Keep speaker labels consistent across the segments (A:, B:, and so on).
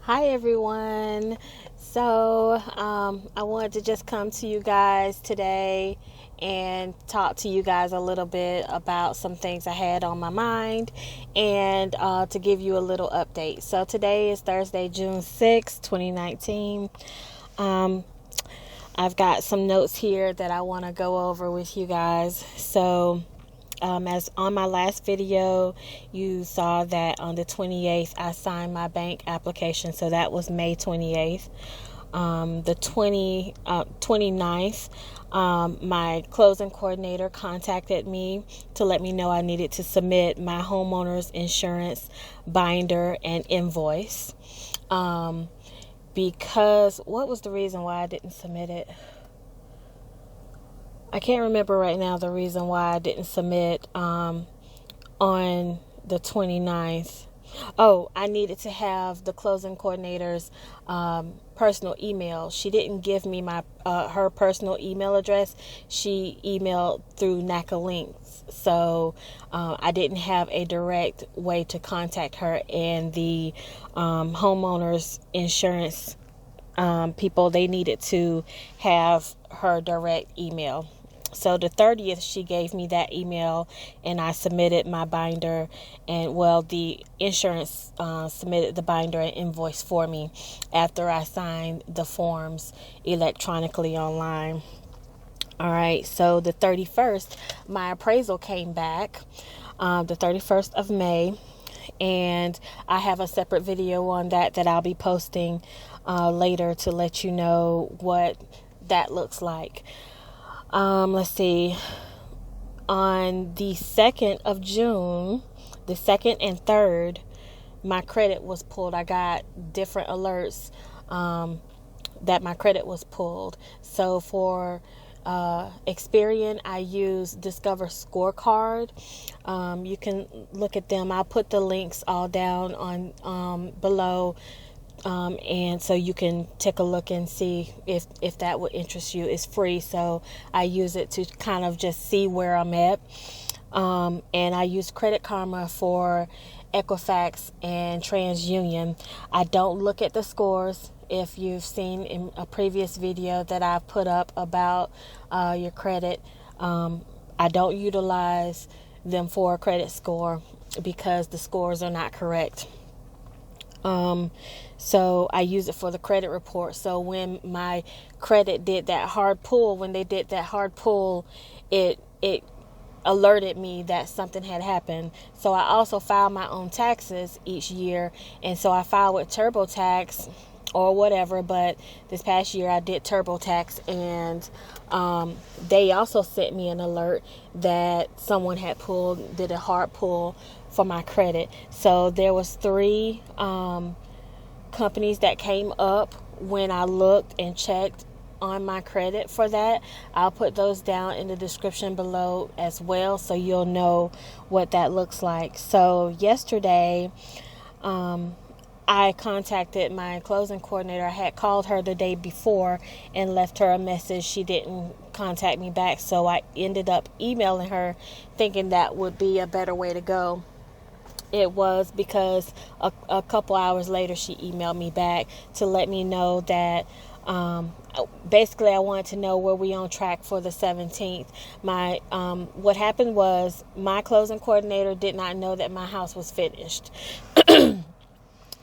A: Hi everyone. So I wanted to just come to you guys today and talk to you guys a little bit about some things I had on my mind and to give you a little update. So today is Thursday, June 6th, 2019. I've got some notes here that I want to go over with you guys. So as on my last video, you saw that on the 28th, I signed my bank application. So that was May 28th. The 29th, my closing coordinator contacted me to let me know I needed to submit my homeowner's insurance binder and invoice. Because what was the reason why I didn't submit it? I can't remember right now the reason why I didn't submit on the 29th. Oh, I needed to have the closing coordinator's personal email. She didn't give me my her personal email address. She emailed through Naca links. So I didn't have a direct way to contact her, and the homeowner's insurance people, they needed to have her direct email. So the 30th, she gave me that email and I submitted my binder, and the insurance submitted the binder and invoice for me after I signed the forms electronically online. All right, so the 31st, my appraisal came back, the 31st of May, and I have a separate video on that I'll be posting later to let you know what that looks like. Let's see. On the 2nd of June, the 2nd and 3rd, my credit was pulled. I got different alerts that my credit was pulled. So for Experian, I use Discover Scorecard. You can look at them. I'll put the links all down on below. And so you can take a look and see if that would interest you. It's free, so I use it to kind of just see where I'm at. And I use Credit Karma for Equifax and TransUnion. I don't look at the scores. If you've seen in a previous video that I've put up about your credit, I don't utilize them for a credit score because the scores are not correct. So I use it for the credit report. So when my credit did that hard pull, it alerted me that something had happened. So I also file my own taxes each year, and so I file with TurboTax or whatever, but this past year I did TurboTax, and they also sent me an alert that someone had did a hard pull for my credit. So there was 3 companies that came up when I looked and checked on my credit for that. I'll put those down in the description below as well, so you'll know what that looks like. So yesterday, I contacted my closing coordinator. I had called her the day before and left her a message. She didn't contact me back, so I ended up emailing her thinking that would be a better way to go. It was because a couple hours later she emailed me back to let me know that basically I wanted to know were we on track for the 17th. What happened was my closing coordinator did not know that my house was finished.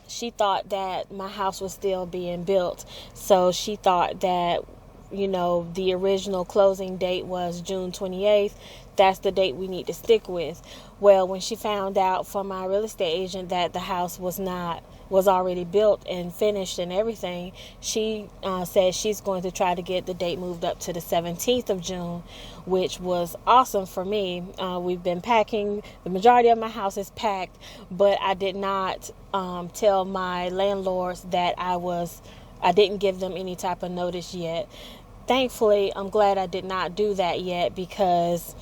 A: She thought that my house was still being built. So she thought that, the original closing date was June 28th. That's the date we need to stick with. Well, when she found out from my real estate agent that the house was already built and finished and everything, she said she's going to try to get the date moved up to the 17th of June, which was awesome for me. We've been packing. The majority of my house is packed, but I did not tell my landlords that I didn't give them any type of notice yet. Thankfully, I'm glad I did not do that yet, because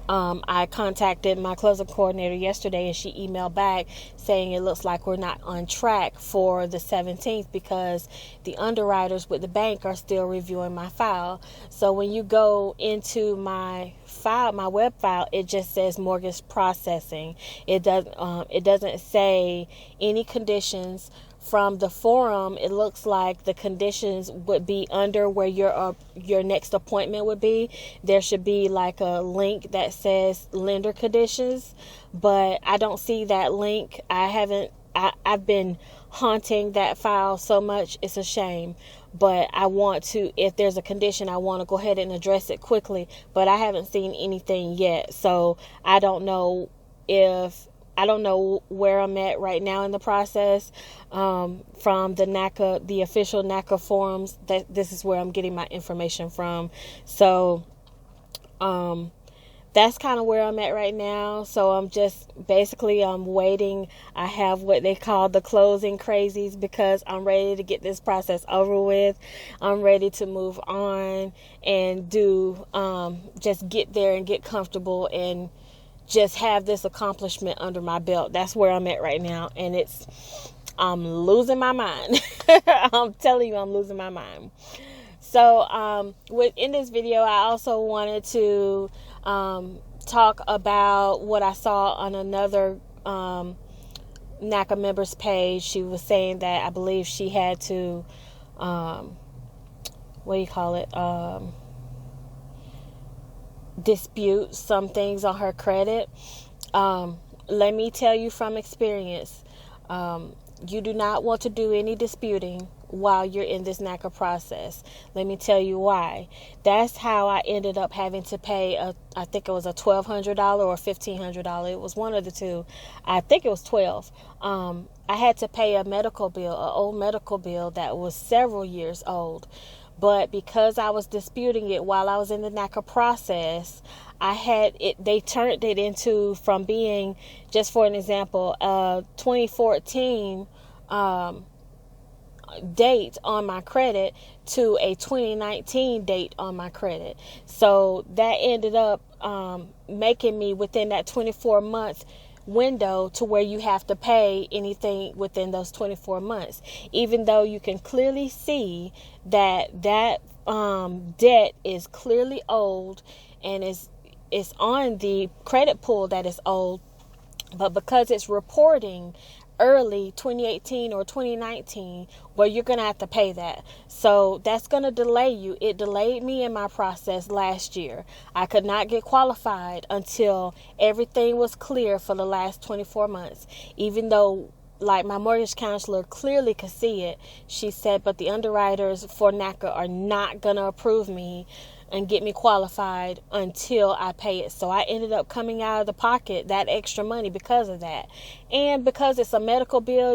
A: I contacted my closing coordinator yesterday and she emailed back saying it looks like we're not on track for the 17th because the underwriters with the bank are still reviewing my file. So when you go into my file, my web file, it just says mortgage processing. It doesn't say any conditions from the forum, it looks like the conditions would be under where your next appointment would be. There should be like a link that says lender conditions, but I don't see that link. I've been haunting that file so much, it's a shame. But I want to, if there's a condition, I want to go ahead and address it quickly, but I haven't seen anything yet. So I don't know where I'm at right now in the process. From the Naca, the official Naca forums, that this is where I'm getting my information from. So that's kind of where I'm at right now. So I'm waiting. I have what they call the closing crazies, because I'm ready to get this process over with. I'm ready to move on and just get there and get comfortable and just have this accomplishment under my belt. That's where I'm at right now. And I'm losing my mind. I'm telling you, I'm losing my mind. So in this video, I also wanted to talk about what I saw on another NACA member's page. She was saying that I believe she had to, dispute some things on her credit. Let me tell you from experience, you do not want to do any disputing while you're in this NACA process. Let me tell you why. That's how I ended up having to pay I think it was a $1,200 or $1,500. It was one of the two. I think it was 12. I had to pay a medical bill, an old medical bill that was several years old. But because I was disputing it while I was in the NACA process, they turned it into, from being, just for an example, 2014 date on my credit to a 2019 date on my credit. So that ended up making me, within that 24-month window, to where you have to pay anything within those 24 months, even though you can clearly see that debt is clearly old and is on the credit pool that is old. But because it's reporting early 2018 or 2019, well, you're going to have to pay that. So that's going to delay you. It delayed me in my process last year. I could not get qualified until everything was clear for the last 24 months, even though, like, my mortgage counselor clearly could see it. She said, but the underwriters for NACA are not going to approve me and get me qualified until I pay it. So I ended up coming out of the pocket that extra money because of that. And because it's a medical bill,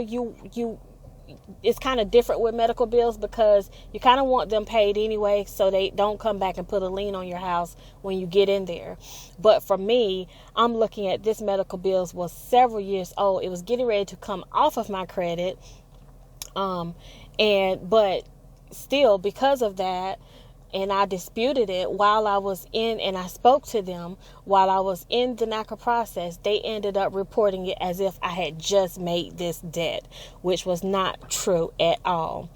A: it's kind of different with medical bills, because you kind of want them paid anyway, so they don't come back and put a lien on your house when you get in there. But for me, I'm looking at this medical bills was several years old. It was getting ready to come off of my credit. But still, because of that, and I disputed it while I was in, and I spoke to them while I was in the NACA process, they ended up reporting it as if I had just made this debt, which was not true at all.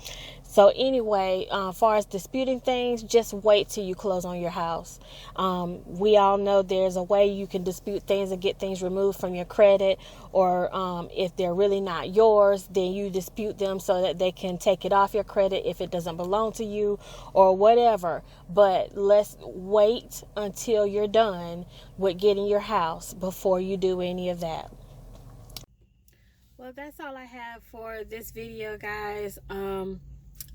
A: So anyway, as far as disputing things, just wait till you close on your house. We all know there's a way you can dispute things and get things removed from your credit, or if they're really not yours, then you dispute them so that they can take it off your credit if it doesn't belong to you or whatever. But let's wait until you're done with getting your house before you do any of that. Well, that's all I have for this video, guys.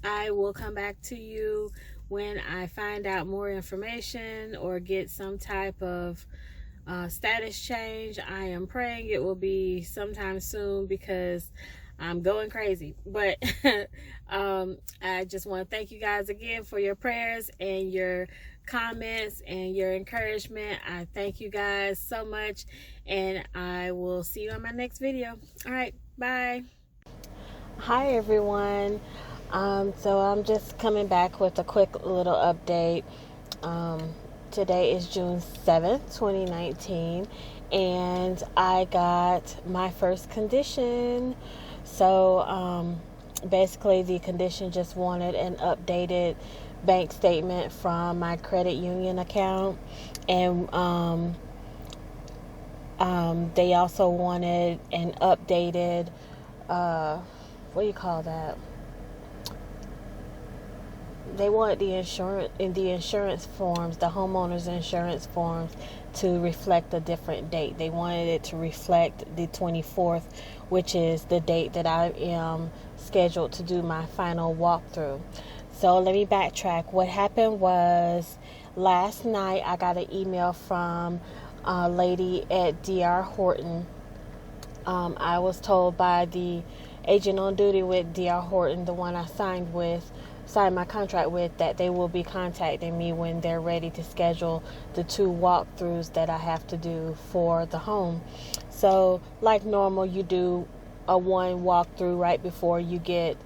A: I will come back to you when I find out more information or get some type of status change. I am praying it will be sometime soon, because I'm going crazy. But I just want to thank you guys again for your prayers and your comments and your encouragement. I thank you guys so much, and I will see you on my next video. All right, bye. Hi, everyone. So I'm just coming back with a quick little update. Today is June 7th, 2019, and I got my first condition. So basically the condition just wanted an updated bank statement from my credit union account, and they also wanted an updated what do you call that? They wanted the insurance forms, the homeowners insurance forms, to reflect a different date. They wanted it to reflect the 24th, which is the date that I am scheduled to do my final walkthrough. So let me backtrack. What happened was, last night I got an email from a lady at DR Horton. I was told by the agent on duty with DR Horton, the one I signed my contract with, that they will be contacting me when they're ready to schedule the 2 walkthroughs that I have to do for the home. So like normal, you do a 1 walkthrough right before you get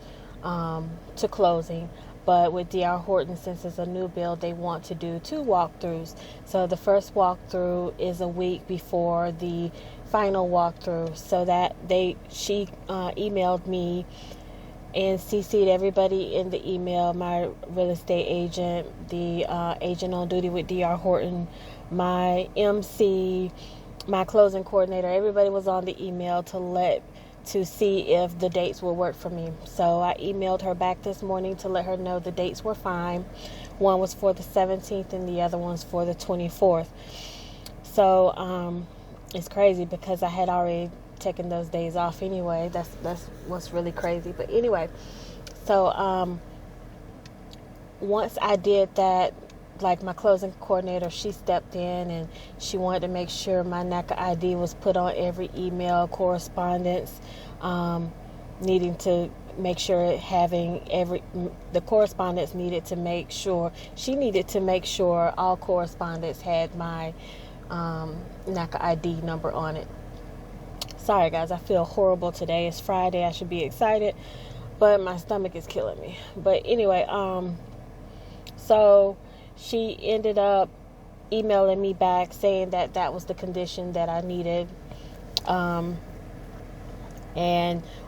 A: to closing. But with DR Horton, since it's a new build, they want to do 2 walkthroughs. So the first walkthrough is a week before the final walkthrough. So that she emailed me and CC'd everybody in the email, my real estate agent, the agent on duty with DR Horton, my MC, my closing coordinator. Everybody was on the email to see if the dates would work for me. So I emailed her back this morning to let her know the dates were fine. One was for the 17th and the other one's for the 24th. So it's crazy because I had already taking those days off anyway. That's what's really crazy. But anyway, so once I did that, like my closing coordinator, she stepped in and she wanted to make sure my Naca ID was put on every email correspondence, needing to make sure the correspondence needed to make sure, she needed to make sure all correspondence had my Naca ID number on it. Sorry guys, I feel horrible today. It's Friday. I should be excited, but my stomach is killing me. But anyway, so she ended up emailing me back saying that that was the condition that I needed. And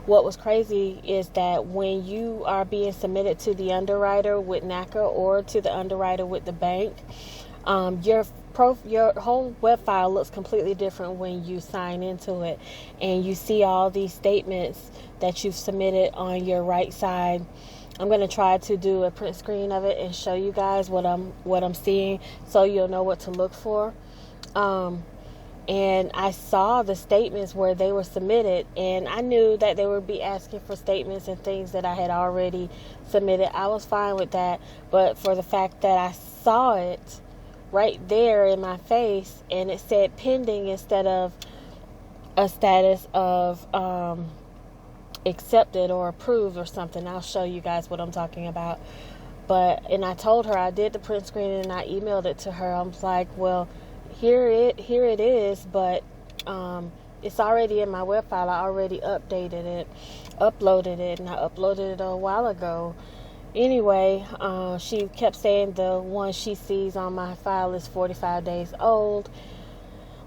A: what was crazy is that when you are being submitted to the underwriter with Naca or to the underwriter with the bank, your whole web file looks completely different when you sign into it, and you see all these statements that you've submitted on your right side. I'm going to try to do a print screen of it and show you guys what I'm seeing, so you'll know what to look for. And I saw the statements where they were submitted, and I knew that they would be asking for statements and things that I had already submitted. I was fine with that, but for the fact that I saw it right there in my face and it said pending instead of a status of accepted or approved or something, I'll show you guys what I'm talking about. And I told her, I did the print screen and I emailed it to her. I was like, well, here it is, but it's already in my web file. I already uploaded it, and I uploaded it a while ago. Anyway, she kept saying the one she sees on my file is 45 days old,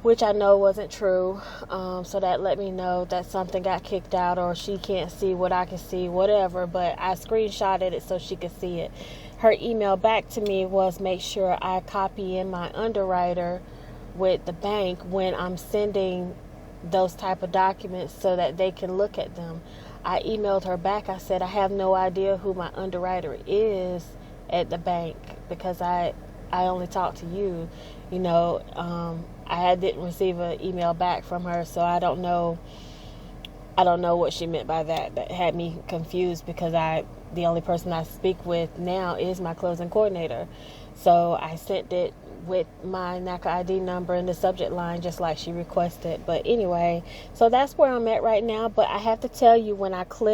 A: which I know wasn't true. So that let me know that something got kicked out, or she can't see what I can see, whatever. But I screenshotted it so she could see it. Her email back to me was, make sure I copy in my underwriter with the bank when I'm sending those type of documents so that they can look at them. I emailed her back. I said, I have no idea who my underwriter is at the bank because I only talked to you. You know, I didn't receive an email back from her, so I don't know what she meant by that. That had me confused because the only person I speak with now is my closing coordinator. So I sent it with my Naca ID number in the subject line, just like she requested. But anyway, so that's where I'm at right now. But I have to tell you, when I go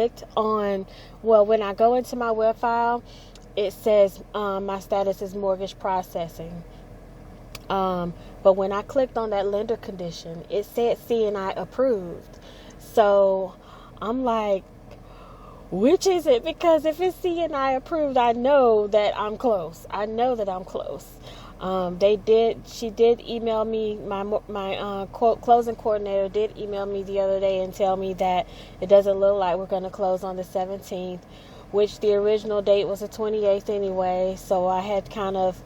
A: into my web file, it says my status is mortgage processing. But when I clicked on that lender condition, it said C&I approved. So I'm like, which is it? Because if it's C&I approved, I know that I'm close. She did email me, my closing coordinator did email me the other day and tell me that it doesn't look like we're going to close on the 17th, which the original date was the 28th anyway. So I had kind of,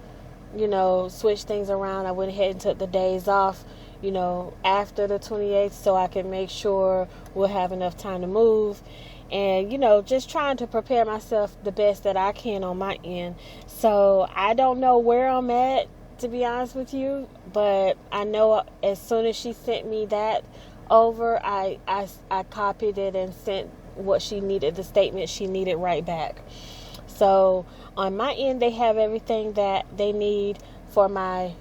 A: switched things around. I went ahead and took the days off, after the 28th, so I can make sure we'll have enough time to move. and just trying to prepare myself the best that I can on my end. So I don't know where I'm at, to be honest with you, but I know as soon as she sent me that over, I copied it and sent what she needed, the statement she needed, right back. So on my end, they have everything that they need for my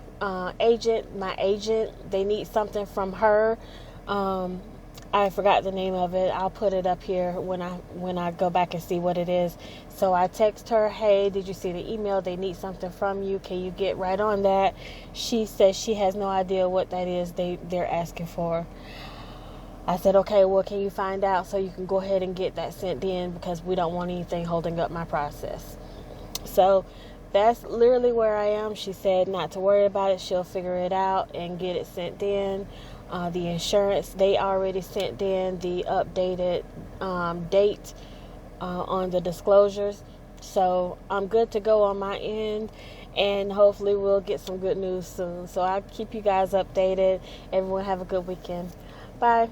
A: agent. My agent, they need something from her. I forgot the name of it. I'll put it up here when I go back and see what it is. So I text her, hey, did you see the email? They need something from you. Can you get right on that? She says she has no idea what that is they're asking for. I said, okay, well, can you find out so you can go ahead and get that sent in, because we don't want anything holding up my process. So that's literally where I am. She said not to worry about it. She'll figure it out and get it sent in. The insurance, they already sent in the updated date on the disclosures. So I'm good to go on my end, and hopefully we'll get some good news soon. So I'll keep you guys updated. Everyone have a good weekend. Bye.